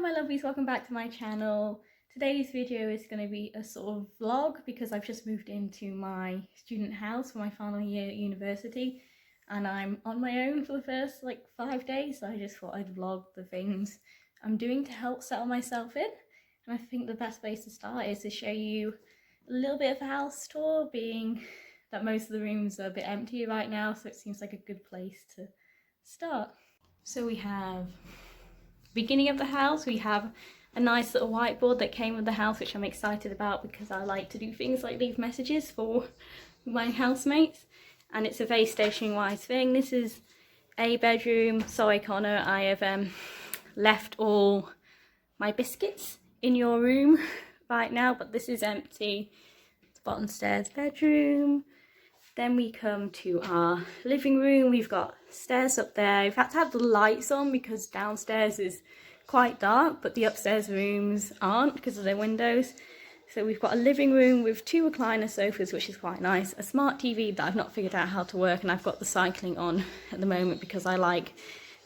Hello my lovelies, welcome back to my channel. Today's video is going to be a sort of vlog because I've just moved into my student house for my final year at university and I'm on my own for the first 5 days, so I just thought I'd vlog the things I'm doing to help settle myself in. And I think the best place to start is to show you a little bit of a house tour, being that most of the rooms are a bit empty right now, so it seems like a good place to start. So we have beginning of the house, we have a nice little whiteboard that came with the house, which I'm excited about because I like to do things like leave messages for my housemates, and it's a very stationary wise thing. This is a bedroom. Sorry Connor, I have left all my biscuits in your room right now, but this is empty. It's bottom stairs bedroom. Then we come to our living room. We've got stairs up there. We've had to have the lights on because downstairs is quite dark, but the upstairs rooms aren't because of their windows. So we've got a living room with 2 recliner sofas, which is quite nice. A smart TV that I've not figured out how to work, and I've got the cycling on at the moment because I like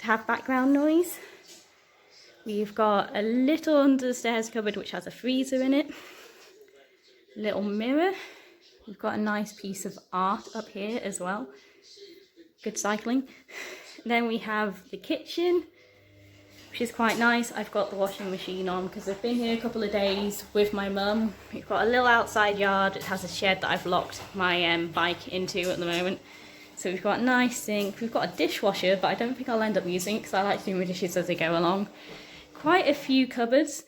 to have background noise. We've got a little under the stairs cupboard which has a freezer in it. Little mirror. We've got a nice piece of art up here as well. Good cycling. Then we have the kitchen, which is quite nice. I've got the washing machine on because I've been here a couple of days with my mum. We've got a little outside yard. It has a shed that I've locked my bike into at the moment. So we've got a nice sink. We've got a dishwasher, but I don't think I'll end up using it because I like doing my dishes as they go along. Quite a few cupboards,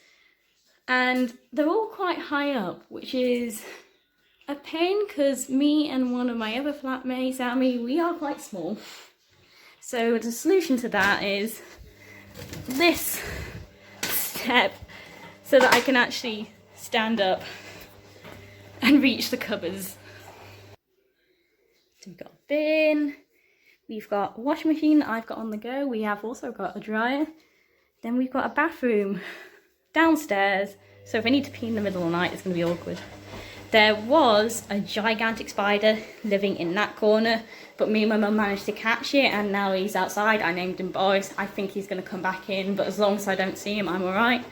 and they're all quite high up, which is a pain because me and one of my other flatmates, Amy, we are quite small. So the solution to that is this step so that I can actually stand up and reach the cupboards. So we've got a bin, we've got a washing machine that I've got on the go, we have also got a dryer, then we've got a bathroom downstairs, so if I need to pee in the middle of the night it's going to be awkward. There was a gigantic spider living in that corner, but me and my mum managed to catch it, and now he's outside. I named him Boris. I think he's going to come back in, but as long as I don't see him, I'm alright.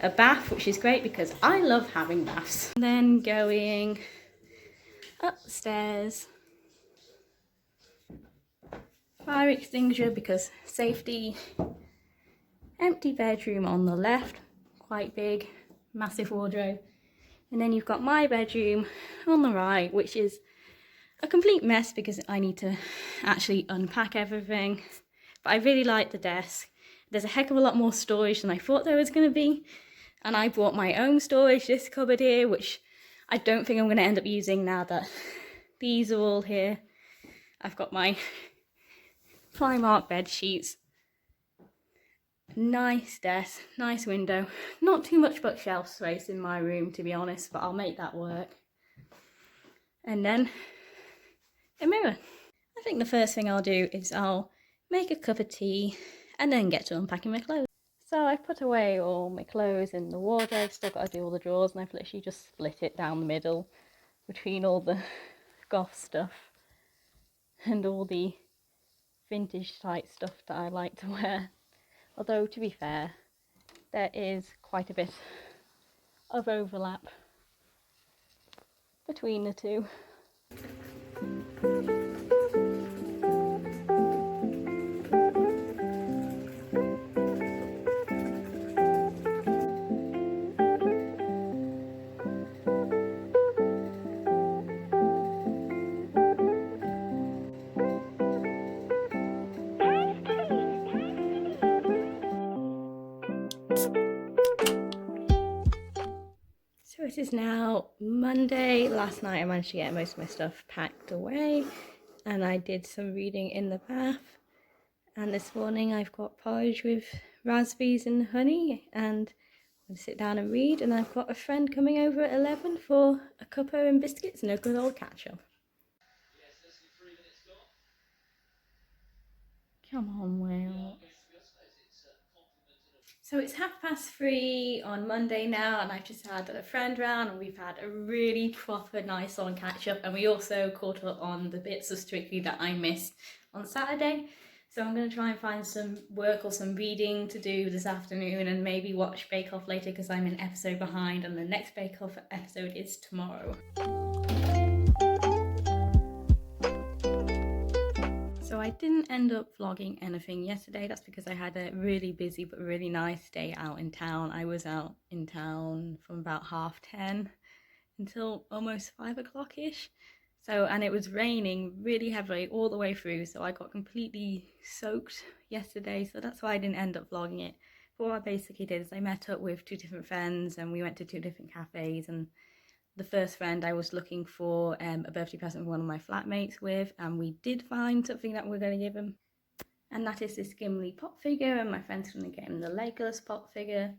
A bath, which is great because I love having baths. Then going upstairs. Fire extinguisher because safety. Empty bedroom on the left, quite big, massive wardrobe. And then you've got my bedroom on the right, which is a complete mess because I need to actually unpack everything. But I really like the desk. There's a heck of a lot more storage than I thought there was going to be. And I brought my own storage, this cupboard here, which I don't think I'm going to end up using now that these are all here. I've got my Primark bed sheets. Nice desk, nice window. Not too much bookshelf space in my room, to be honest, but I'll make that work. And then a mirror. I think the first thing I'll do is I'll make a cup of tea and then get to unpacking my clothes. So I've put away all my clothes in the wardrobe, still got to do all the drawers, and I've literally just split it down the middle between all the goth stuff and all the vintage type stuff that I like to wear. Although, to be fair, there is quite a bit of overlap between the two. So it is now Monday. Last night I managed to get most of my stuff packed away and I did some reading in the bath, and this morning I've got porridge with raspberries and honey and I'm going to sit down and read, and I've got a friend coming over at 11 for a cuppa and biscuits and a good old catch up. Come on, Will. So it's 3:30 on Monday now, and I've just had a friend round and we've had a really proper nice long catch up, and we also caught up on the bits of Strictly that I missed on Saturday. So I'm going to try and find some work or some reading to do this afternoon and maybe watch Bake Off later because I'm an episode behind and the next Bake Off episode is tomorrow. So I didn't end up vlogging anything yesterday. That's because I had a really busy but really nice day out in town. I was out in town from about 10:30 until almost 5 o'clock-ish. So, and it was raining really heavily all the way through, so I got completely soaked yesterday, so that's why I didn't end up vlogging it. But what I basically did is I met up with 2 different friends and we went to 2 different cafes, and the first friend I was looking for a birthday present for one of my flatmates with, and we did find something that we're going to give him. And that is this Gimli pop figure, and my friend's going to get him the Legolas pop figure.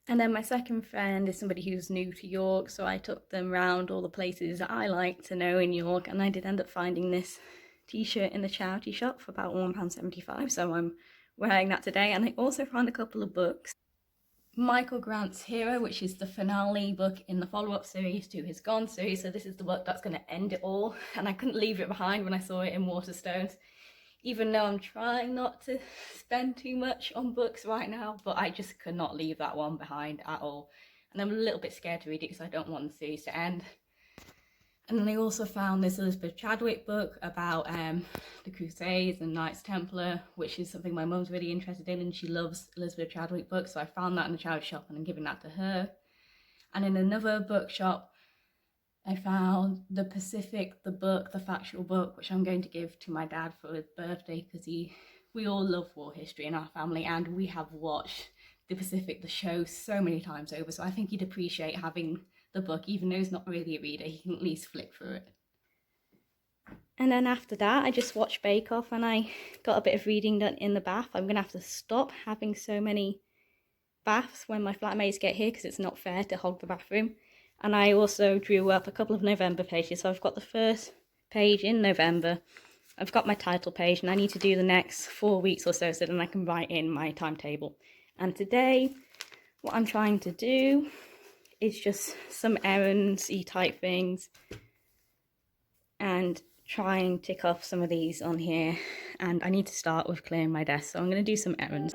And then my second friend is somebody who's new to York, so I took them round all the places that I like to know in York, and I did end up finding this t-shirt in the charity shop for about £1.75, so I'm wearing that today. And I also found a couple of books. Michael Grant's Hero, which is the finale book in the follow-up series to his Gone series, so this is the book that's going to end it all, and I couldn't leave it behind when I saw it in Waterstones. Even though I'm trying not to spend too much on books right now, but I just could not leave that one behind at all. And I'm a little bit scared to read it because I don't want the series to end. And then I also found this Elizabeth Chadwick book about the Crusades and Knights Templar, which is something my mum's really interested in, and she loves Elizabeth Chadwick books, so I found that in the charity shop and I'm giving that to her. And in another bookshop, I found The Pacific, the book, the factual book, which I'm going to give to my dad for his birthday because we all love war history in our family, and we have watched The Pacific, the show, so many times over, so I think he'd appreciate having the book. Even though he's not really a reader, he can at least flick through it. And then after that, I just watched Bake Off and I got a bit of reading done in the bath. I'm going to have to stop having so many baths when my flatmates get here because it's not fair to hog the bathroom. And I also drew up a couple of November pages. So I've got the first page in November. I've got my title page and I need to do the next 4 weeks or so then I can write in my timetable. And today, what I'm trying to do is just some errands-y type things and try and tick off some of these on here. And I need to start with clearing my desk. So I'm going to do some errands.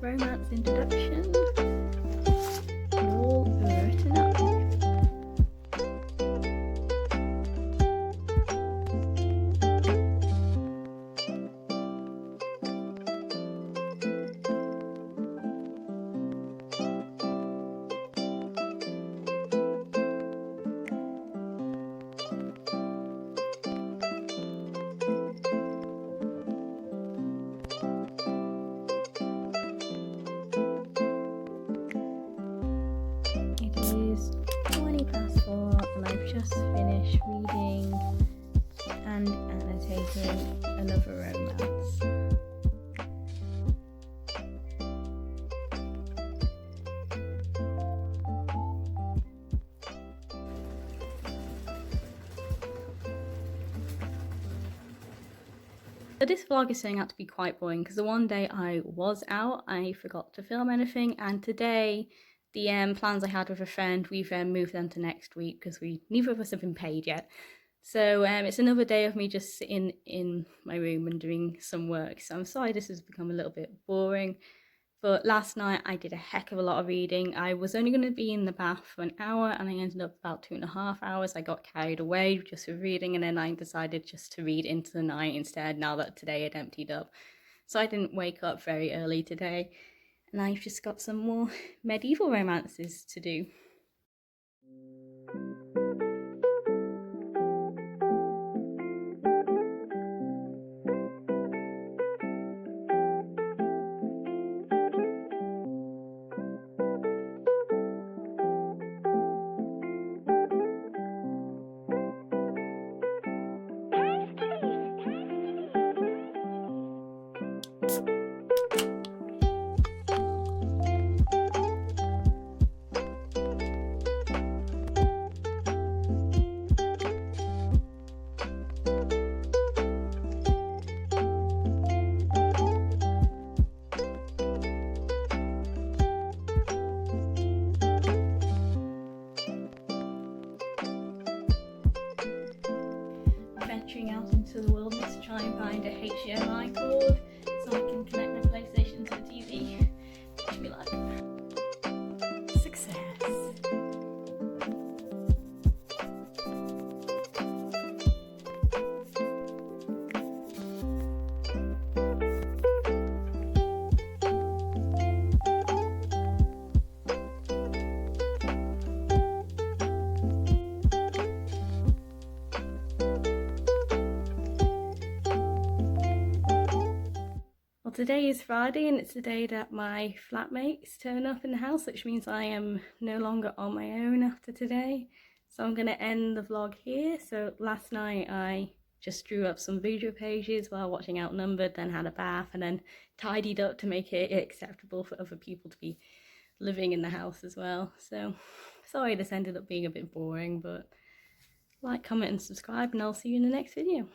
Romance introduction, all written up. Just finished reading and annotating another romance. So this vlog is turning out to be quite boring because the one day I was out, I forgot to film anything, and today the plans I had with a friend, we've moved them to next week because neither of us have been paid yet. So it's another day of me just sitting in my room and doing some work. So I'm sorry this has become a little bit boring. But last night I did a heck of a lot of reading. I was only going to be in the bath for an hour and I ended up about 2.5 hours. I got carried away just with reading, and then I decided just to read into the night instead now that today had emptied up. So I didn't wake up very early today. and I've just got some more medieval romances to do. Venturing out into the wilderness to try and find a HDMI cord so I can connect my PlayStation to the TV. Wish me luck. Success. Well, today is Friday and it's the day that my flatmates turn up in the house, which means I am no longer on my own after today. So I'm going to end the vlog here. So last night I just drew up some video pages while watching Outnumbered, then had a bath and then tidied up to make it acceptable for other people to be living in the house as well. So sorry this ended up being a bit boring, but like, comment and subscribe and I'll see you in the next video.